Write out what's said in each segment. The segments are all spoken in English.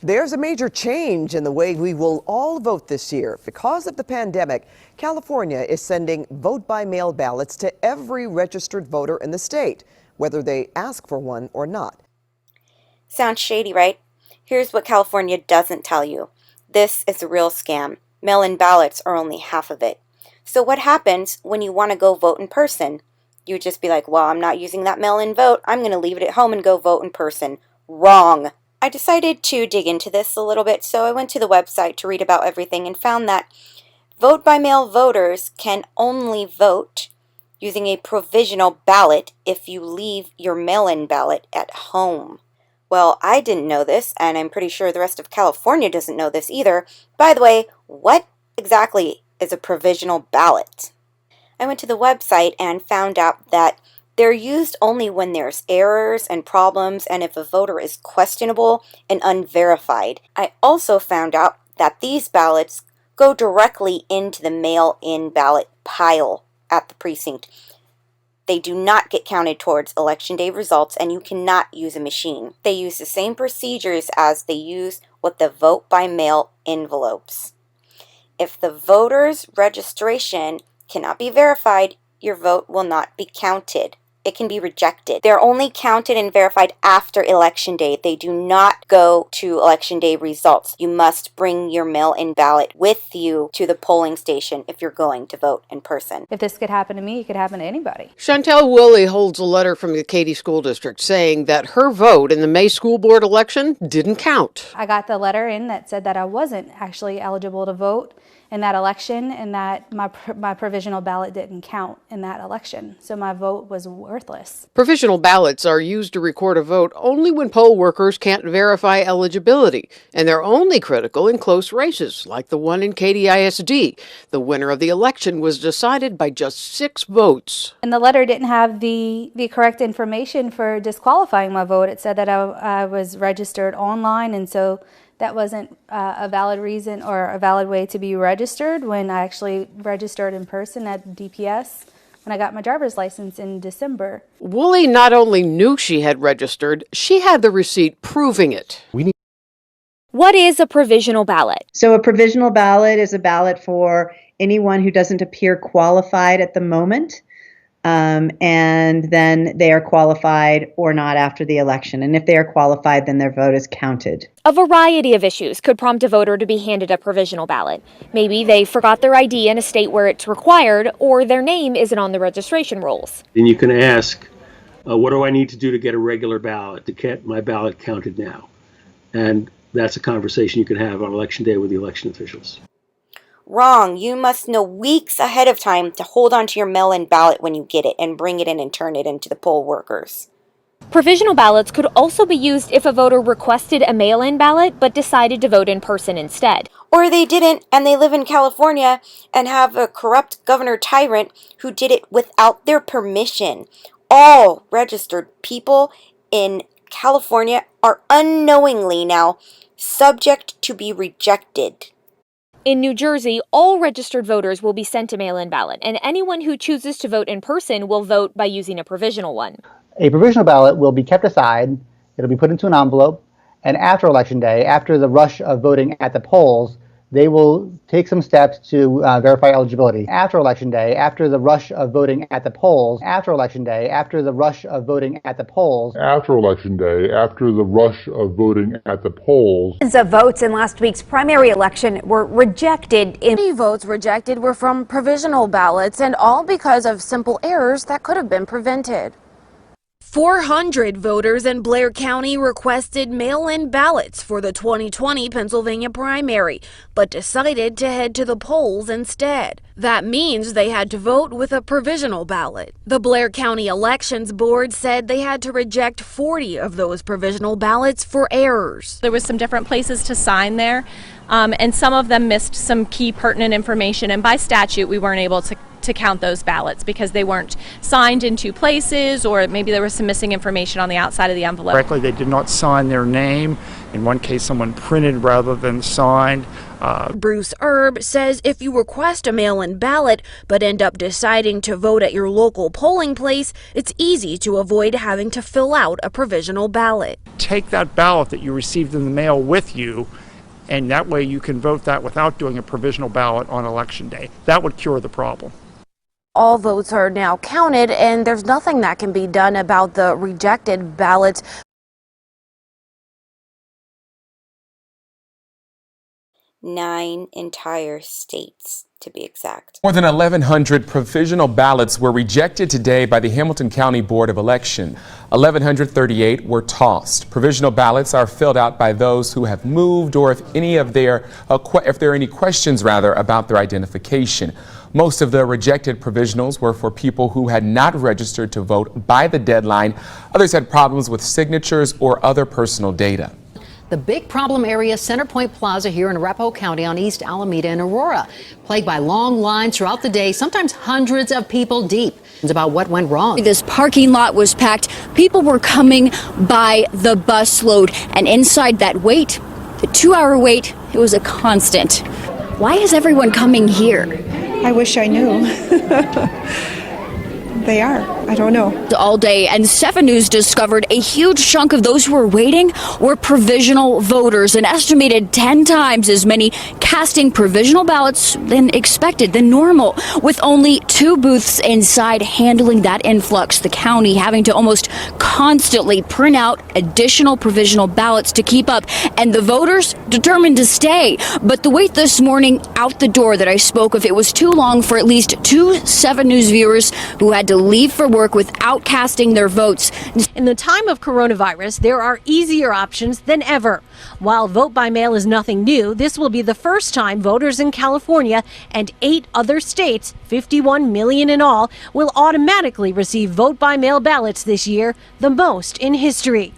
There's a major change in the way we will all vote this year. Because of the pandemic, California is sending vote-by-mail ballots to every registered voter in the state, whether they ask for one or not. Sounds shady, right? Here's what California doesn't tell you. This is a real scam. Mail-in ballots are only half of it. So what happens when you want to go vote in person? You just be like, well, I'm not using that mail-in vote. I'm going to leave it at home and go vote in person. Wrong. I decided to dig into this a little bit, so I went to the website to read about everything and found that vote-by-mail voters can only vote using a provisional ballot if you leave your mail-in ballot at home. Well, I didn't know this, and I'm pretty sure the rest of California doesn't know this either. By the way, what exactly is a provisional ballot? I went to the website and found out that they're used only when there's errors and problems and if a voter is questionable and unverified. I also found out that these ballots go directly into the mail-in ballot pile at the precinct. They do not get counted towards election day results, and you cannot use a machine. They use the same procedures as they use with the vote-by-mail envelopes. If the voter's registration cannot be verified, your vote will not be counted. It can be rejected. They're only counted and verified after election day. They do not go to election day results. You must bring your mail-in ballot with you to the polling station if you're going to vote in person. If this could happen to me, it could happen to anybody. Chantel Woolley holds a letter from the Katy School District saying that her vote in the May school board election didn't count. I got the letter in that said that I wasn't actually eligible to vote in that election and that my provisional ballot didn't count in that election. So my vote was worthless. Provisional ballots are used to record a vote only when poll workers can't verify eligibility, and they're only critical in close races, like the one in Katy ISD. The winner of the election was decided by just 6 votes. And the letter didn't have the correct information for disqualifying my vote. It said that I was registered online, and so that wasn't a valid reason or a valid way to be registered when I actually registered in person at DPS when I got my driver's license in December. Woolley not only knew she had registered, she had the receipt proving it. What is a provisional ballot? So a provisional ballot is a ballot for anyone who doesn't appear qualified at the moment. And then they are qualified or not after the election. And if they are qualified, then their vote is counted. A variety of issues could prompt a voter to be handed a provisional ballot. Maybe they forgot their ID in a state where it's required, or their name isn't on the registration rolls. Then you can ask, what do I need to do to get a regular ballot, to get my ballot counted now? And that's a conversation you can have on election day with the election officials. Wrong. You must know weeks ahead of time to hold on to your mail-in ballot when you get it and bring it in and turn it into the poll workers. Provisional ballots could also be used if a voter requested a mail-in ballot but decided to vote in person instead. Or they didn't and they live in California and have a corrupt governor tyrant who did it without their permission. All registered people in California are unknowingly now subject to be rejected. In New Jersey, all registered voters will be sent a mail-in ballot, and anyone who chooses to vote in person will vote by using a provisional one. A provisional ballot will be kept aside, it'll be put into an envelope, and after Election Day, after the rush of voting at the polls, they will take some steps to verify eligibility. After Election Day, after the rush of voting at the polls, after Election Day, after the rush of voting at the polls. After Election Day, after the rush of voting at the polls. Millions of votes in last week's primary election were rejected. Many votes rejected were from provisional ballots, and all because of simple errors that could have been prevented. 400 voters in Blair County requested mail-in ballots for the 2020 Pennsylvania primary, but decided to head to the polls instead. That means they had to vote with a provisional ballot. The Blair County Elections Board said they had to reject 40 of those provisional ballots for errors. There was some different places to sign there, and some of them missed some key pertinent information, and by statute we weren't able to to count those ballots because they weren't signed in two places, or maybe there was some missing information on the outside of the envelope. Correctly, they did not sign their name. In one case, someone printed rather than signed. Bruce Erb says if you request a mail-in ballot but end up deciding to vote at your local polling place, it's easy to avoid having to fill out a provisional ballot. Take that ballot that you received in the mail with you, and that way you can vote that without doing a provisional ballot on Election Day. That would cure the problem. All votes are now counted, and there's nothing that can be done about the rejected ballots. 9 entire states, to be exact. More than 1,100 provisional ballots were rejected today by the Hamilton County Board of Election. 1,138 were tossed. Provisional ballots are filled out by those who have moved, or if there are any questions about their identification. Most of the rejected provisionals were for people who had not registered to vote by the deadline. Others had problems with signatures or other personal data. The big problem area, Centerpoint Plaza here in Arapahoe County on East Alameda and Aurora, plagued by long lines throughout the day, sometimes hundreds of people deep. It's about what went wrong. This parking lot was packed. People were coming by the busload, and inside that wait, the 2-hour wait, it was a constant. Why is everyone coming here? I wish I knew. They are. I don't know. All day, and 7 News discovered a huge chunk of those who were waiting were provisional voters, an estimated 10 times as many casting provisional ballots than expected, than normal, with only 2 booths inside handling that influx. The county having to almost constantly print out additional provisional ballots to keep up, and the voters determined to stay. But the wait this morning out the door that I spoke of, it was too long for at least 2 7 News viewers who had to leave for work without casting their votes. In the time of coronavirus, there are easier options than ever. While vote by mail is nothing new, this will be the first time voters in California and 8 other states, 51 million in all, will automatically receive vote by mail ballots this year, the most in history.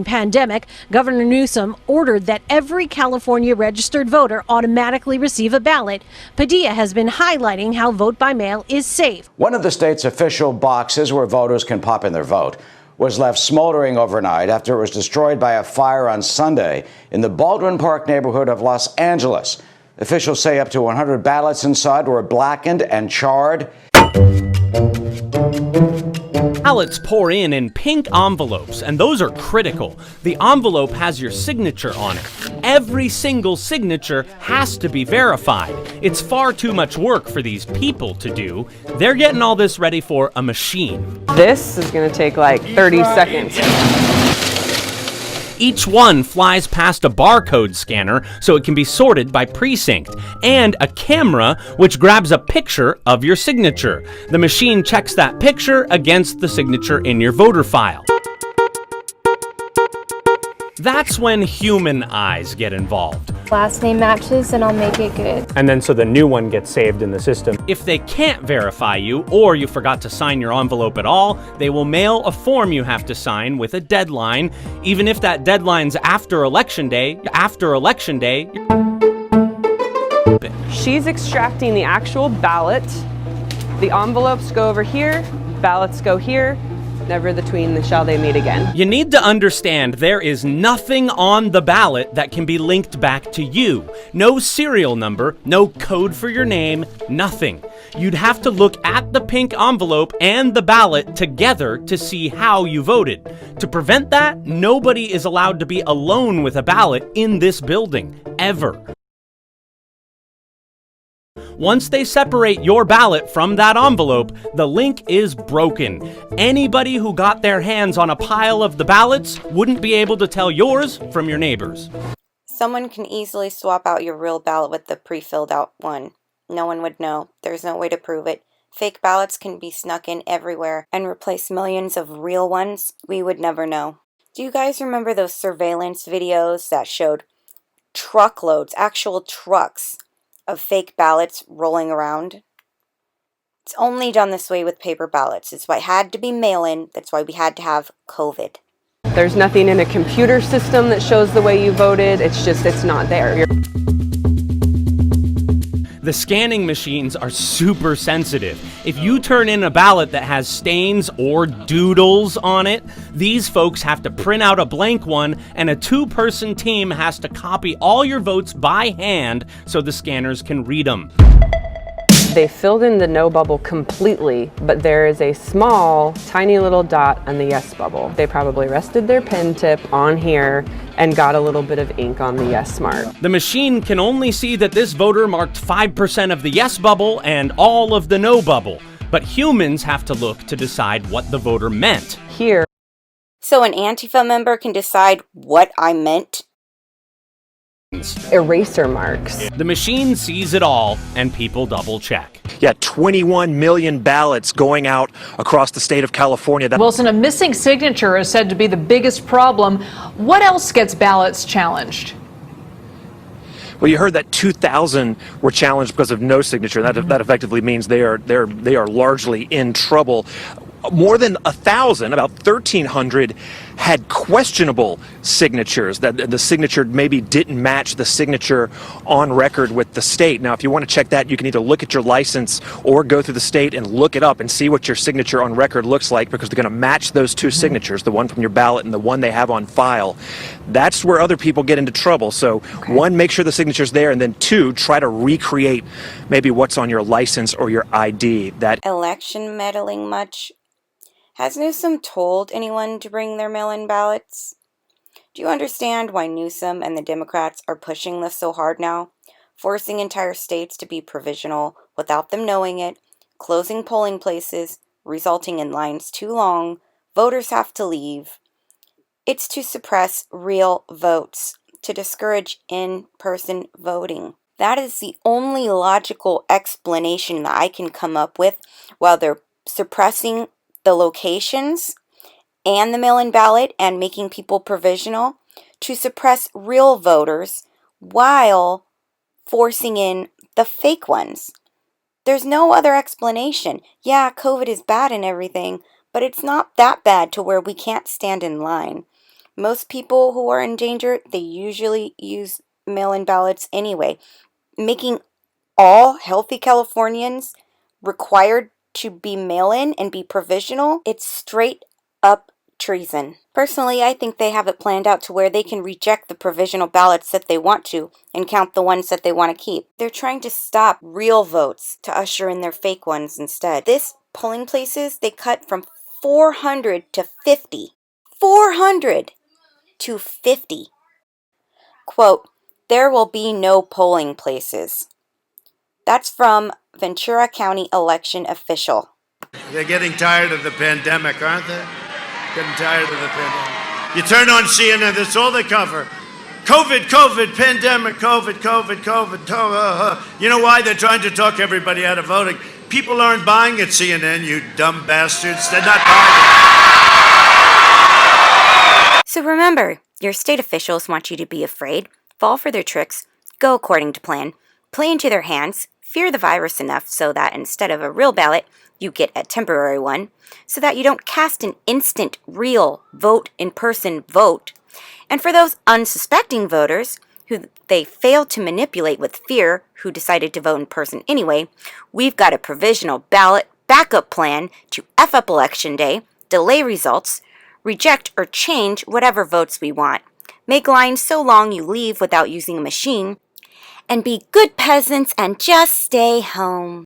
Pandemic, Governor Newsom ordered that every California registered voter automatically receive a ballot. Padilla has been highlighting how vote by mail is safe. One of the state's official boxes where voters can pop in their vote was left smoldering overnight after it was destroyed by a fire on Sunday in the Baldwin Park neighborhood of Los Angeles. Officials say up to 100 ballots inside were blackened and charred. Ballots pour in pink envelopes, and those are critical. The envelope has your signature on it. Every single signature has to be verified. It's far too much work for these people to do. They're getting all this ready for a machine. This is going to take like 30 seconds. Each one flies past a barcode scanner so it can be sorted by precinct, and a camera which grabs a picture of your signature. The machine checks that picture against the signature in your voter file. That's when human eyes get involved. Last name matches and I'll make it good. And then so the new one gets saved in the system. If they can't verify you, or you forgot to sign your envelope at all, they will mail a form you have to sign with a deadline. Even if that deadline's after Election Day, She's extracting the actual ballot. The envelopes go over here, ballots go here. Never the tween shall they meet again. You need to understand there is nothing on the ballot that can be linked back to you. No serial number, no code for your name, nothing. You'd have to look at the pink envelope and the ballot together to see how you voted. To prevent that, nobody is allowed to be alone with a ballot in this building, ever. Once they separate your ballot from that envelope, the link is broken. Anybody who got their hands on a pile of the ballots wouldn't be able to tell yours from your neighbor's. Someone can easily swap out your real ballot with the pre-filled out one. No one would know. There's no way to prove it. Fake ballots can be snuck in everywhere and replace millions of real ones. We would never know. Do you guys remember those surveillance videos that showed truckloads, actual trucks, of fake ballots rolling around? It's only done this way with paper ballots. It's why it had to be mail-in. That's why we had to have COVID. There's nothing in a computer system that shows the way you voted. It's not there. The scanning machines are super sensitive. If you turn in a ballot that has stains or doodles on it, these folks have to print out a blank one, and a 2-person team has to copy all your votes by hand so the scanners can read them. They filled in the no bubble completely, but there is a small, tiny little dot on the yes bubble. They probably rested their pen tip on here and got a little bit of ink on the yes mark. The machine can only see that this voter marked 5% of the yes bubble and all of the no bubble, but humans have to look to decide what the voter meant. Here. So an Antifa member can decide what I meant? Eraser marks. The machine sees it all, and people double check. Yeah, 21 million ballots going out across the state of California. Wilson, a missing signature is said to be the biggest problem. What else gets ballots challenged? Well, you heard that 2,000 were challenged because of no signature. That effectively means they are largely in trouble. More than 1,000, about 1,300, had questionable signatures, that the signature maybe didn't match the signature on record with the state. Now, if you want to check that, you can either look at your license or go through the state and look it up and see what your signature on record looks like, because they're going to match those two signatures, the one from your ballot and the one they have on file. That's where other people get into trouble. So, one, make sure the signature's there, and then two, try to recreate maybe what's on your license or your ID. That election meddling much? Has Newsom told anyone to bring their mail-in ballots? Do you understand why Newsom and the Democrats are pushing this so hard now? Forcing entire states to be provisional without them knowing it, closing polling places, resulting in lines too long, voters have to leave. It's to suppress real votes, to discourage in-person voting. That is the only logical explanation that I can come up with while they're suppressing the locations and the mail-in ballot and making people provisional, to suppress real voters while forcing in the fake ones. There's no other explanation. Yeah, COVID is bad and everything, but it's not that bad to where we can't stand in line. Most people who are in danger, they usually use mail-in ballots anyway. Making all healthy Californians required to be mail-in and be provisional, it's straight up treason. Personally, I think they have it planned out to where they can reject the provisional ballots that they want to and count the ones that they want to keep. They're trying to stop real votes to usher in their fake ones instead. This polling places, they cut from 400 to 50. 400 to 50. Quote, there will be no polling places. That's from Ventura County election official. They're getting tired of the pandemic, aren't they? Getting tired of the pandemic. You turn on CNN, that's all they cover. COVID, COVID, pandemic, COVID, COVID, COVID. You know why? They're trying to talk everybody out of voting. People aren't buying at CNN, you dumb bastards. They're not buying it. So remember, your state officials want you to be afraid, fall for their tricks, go according to plan, play into their hands, fear the virus enough so that instead of a real ballot, you get a temporary one, so that you don't cast an instant, real, vote-in-person vote. And for those unsuspecting voters who they failed to manipulate with fear, who decided to vote in person anyway, we've got a provisional ballot backup plan to F up Election Day, delay results, reject or change whatever votes we want, make lines so long you leave without using a machine, and be good peasants and just stay home.